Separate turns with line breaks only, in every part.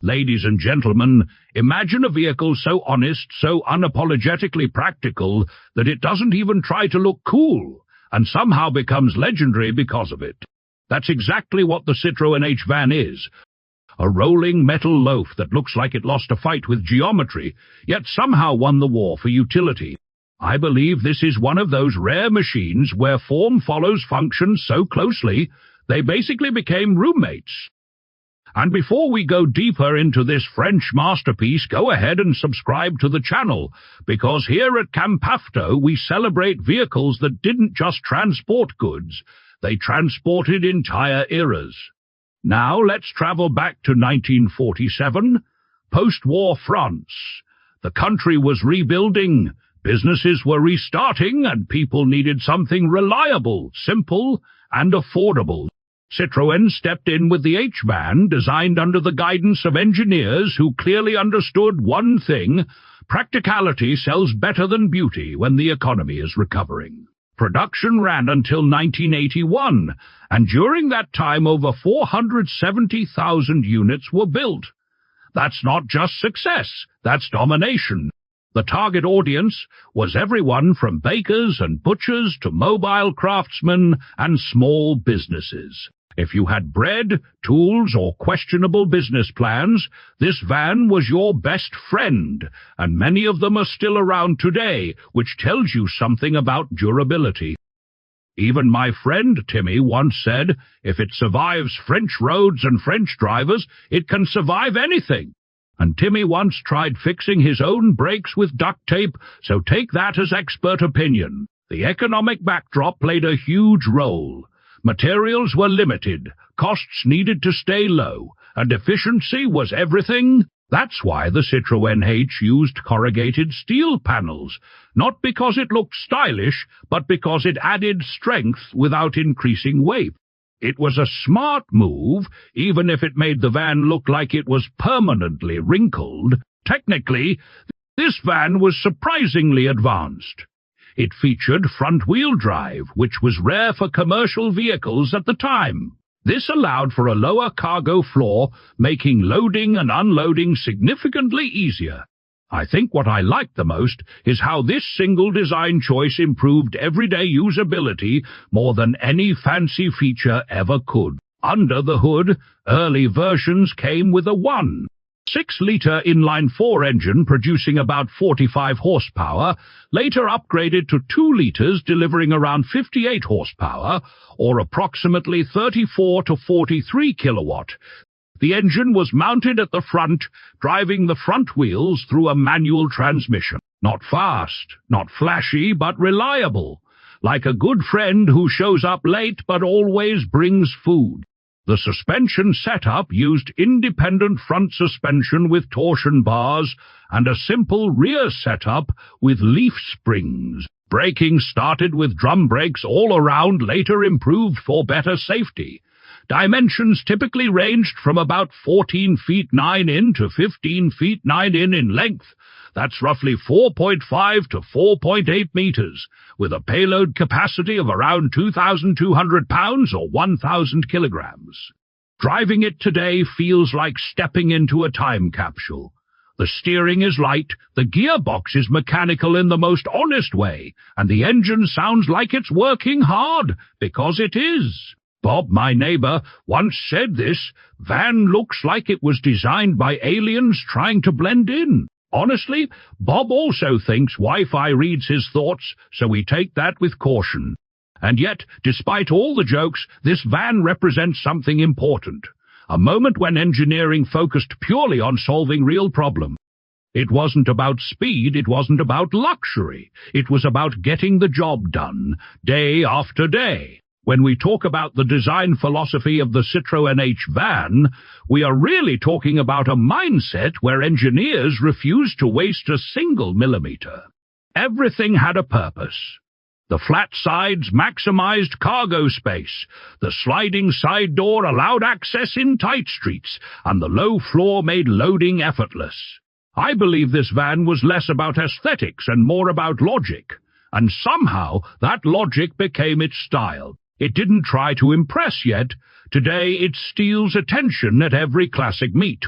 Ladies and gentlemen, imagine a vehicle so honest, so unapologetically practical, that it doesn't even try to look cool, and somehow becomes legendary because of it. That's exactly what the Citroen H van is. A rolling metal loaf that looks like it lost a fight with geometry, yet somehow won the war for utility. I believe this is one of those rare machines where form follows function so closely, they basically became roommates. And before we go deeper into this French masterpiece, go ahead and subscribe to the channel, because here at Campafto we celebrate vehicles that didn't just transport goods, they transported entire eras. Now let's travel back to 1947, post-war France. The country was rebuilding, businesses were restarting, and people needed something reliable, simple, and affordable. Citroën stepped in with the H-van, designed under the guidance of engineers who clearly understood one thing: practicality sells better than beauty when the economy is recovering. Production ran until 1981, and during that time over 470,000 units were built. That's not just success, that's domination. The target audience was everyone from bakers and butchers to mobile craftsmen and small businesses. If you had bread, tools, or questionable business plans, this van was your best friend, and many of them are still around today, which tells you something about durability. Even my friend Timmy once said, if it survives French roads and French drivers, it can survive anything. And Timmy once tried fixing his own brakes with duct tape, so take that as expert opinion. The economic backdrop played a huge role. Materials were limited, costs needed to stay low, and efficiency was everything. That's why the Citroen H used corrugated steel panels, not because it looked stylish, but because it added strength without increasing weight. It was a smart move, even if it made the van look like it was permanently wrinkled. Technically, this van was surprisingly advanced. It featured front-wheel drive, which was rare for commercial vehicles at the time. This allowed for a lower cargo floor, making loading and unloading significantly easier. I think what I liked the most is how this single design choice improved everyday usability more than any fancy feature ever could. Under the hood, early versions came with a 1.6-liter inline-4 engine producing about 45 horsepower, later upgraded to 2 liters delivering around 58 horsepower, or approximately 34 to 43 kilowatt. The engine was mounted at the front, driving the front wheels through a manual transmission. Not fast, not flashy, but reliable. Like a good friend who shows up late but always brings food. The suspension setup used independent front suspension with torsion bars and a simple rear setup with leaf springs. Braking started with drum brakes all around, later improved for better safety. Dimensions typically ranged from about 14 feet 9 in to 15 feet 9 in length. That's roughly 4.5 to 4.8 meters, with a payload capacity of around 2,200 pounds or 1,000 kilograms. Driving it today feels like stepping into a time capsule. The steering is light, the gearbox is mechanical in the most honest way, and the engine sounds like it's working hard, because it is. Bob, my neighbor, once said this van looks like it was designed by aliens trying to blend in. Honestly, Bob also thinks Wi-Fi reads his thoughts, so we take that with caution. And yet, despite all the jokes, this van represents something important. A moment when engineering focused purely on solving real problems. It wasn't about speed, it wasn't about luxury. It was about getting the job done, day after day. When we talk about the design philosophy of the Citroen H van, we are really talking about a mindset where engineers refuse to waste a single millimeter. Everything had a purpose. The flat sides maximized cargo space, the sliding side door allowed access in tight streets, and the low floor made loading effortless. I believe this van was less about aesthetics and more about logic, and somehow that logic became its style. It didn't try to impress yet. Today it steals attention at every classic meet.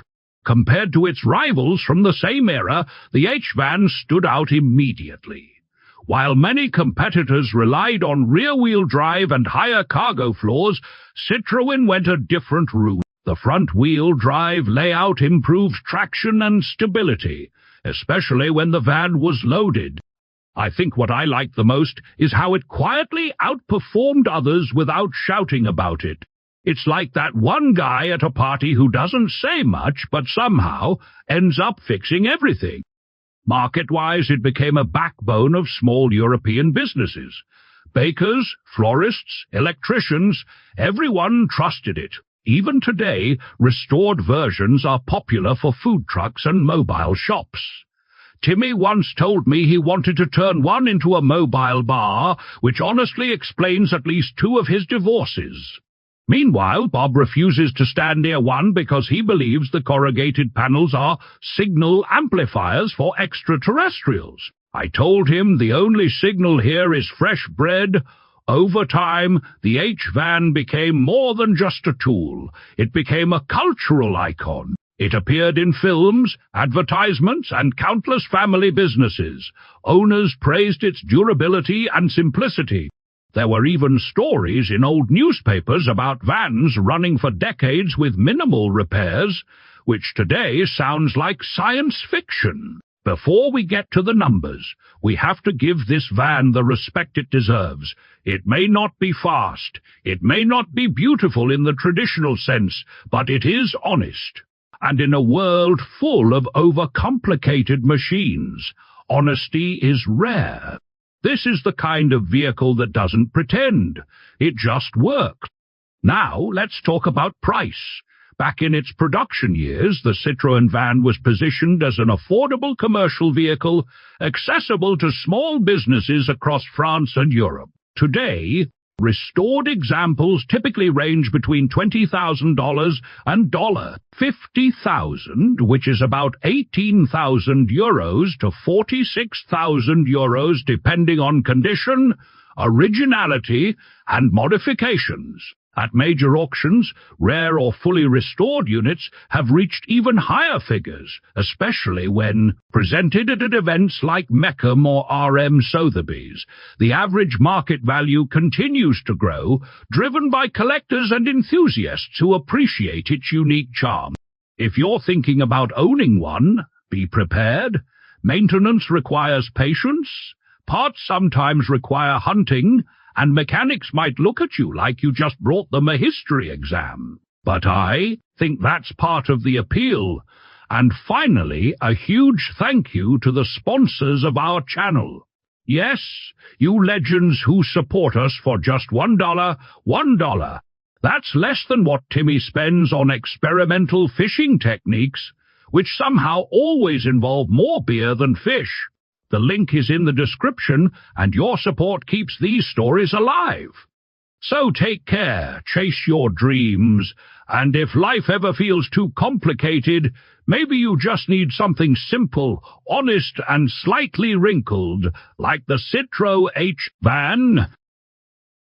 Compared to its rivals from the same era, the H-van stood out immediately. While many competitors relied on rear-wheel drive and higher cargo floors, Citroen went a different route. The front-wheel drive layout improved traction and stability, especially when the van was loaded. I think what I liked the most is how it quietly outperformed others without shouting about it. It's like that one guy at a party who doesn't say much but somehow ends up fixing everything. Market-wise, it became a backbone of small European businesses. Bakers, florists, electricians, everyone trusted it. Even today, restored versions are popular for food trucks and mobile shops. Timmy once told me he wanted to turn one into a mobile bar, which honestly explains at least 2 of his divorces. Meanwhile, Bob refuses to stand near one because he believes the corrugated panels are signal amplifiers for extraterrestrials. I told him the only signal here is fresh bread. Over time, the H-van became more than just a tool. It became a cultural icon. It appeared in films, advertisements, and countless family businesses. Owners praised its durability and simplicity. There were even stories in old newspapers about vans running for decades with minimal repairs, which today sounds like science fiction. Before we get to the numbers, we have to give this van the respect it deserves. It may not be fast, it may not be beautiful in the traditional sense, but it is honest. And in a world full of overcomplicated machines, honesty is rare. This is the kind of vehicle that doesn't pretend. It just works. Now, let's talk about price. Back in its production years, the Citroen van was positioned as an affordable commercial vehicle, accessible to small businesses across France and Europe. Today, restored examples typically range between $20,000 and $50,000, which is about 18,000 euros to 46,000 euros depending on condition, originality, and modifications. At major auctions, rare or fully restored units have reached even higher figures, especially when presented at events like Meckham or RM Sotheby's. The average market value continues to grow, driven by collectors and enthusiasts who appreciate its unique charm. If you're thinking about owning one, be prepared. Maintenance requires patience, parts sometimes require hunting, and mechanics might look at you like you just brought them a history exam. But I think that's part of the appeal. And finally, a huge thank you to the sponsors of our channel. Yes, you legends who support us for just $1. That's less than what Timmy spends on experimental fishing techniques, which somehow always involve more beer than fish. The link is in the description, and your support keeps these stories alive. So take care, chase your dreams, and if life ever feels too complicated, maybe you just need something simple, honest, and slightly wrinkled, like the Citroen H van.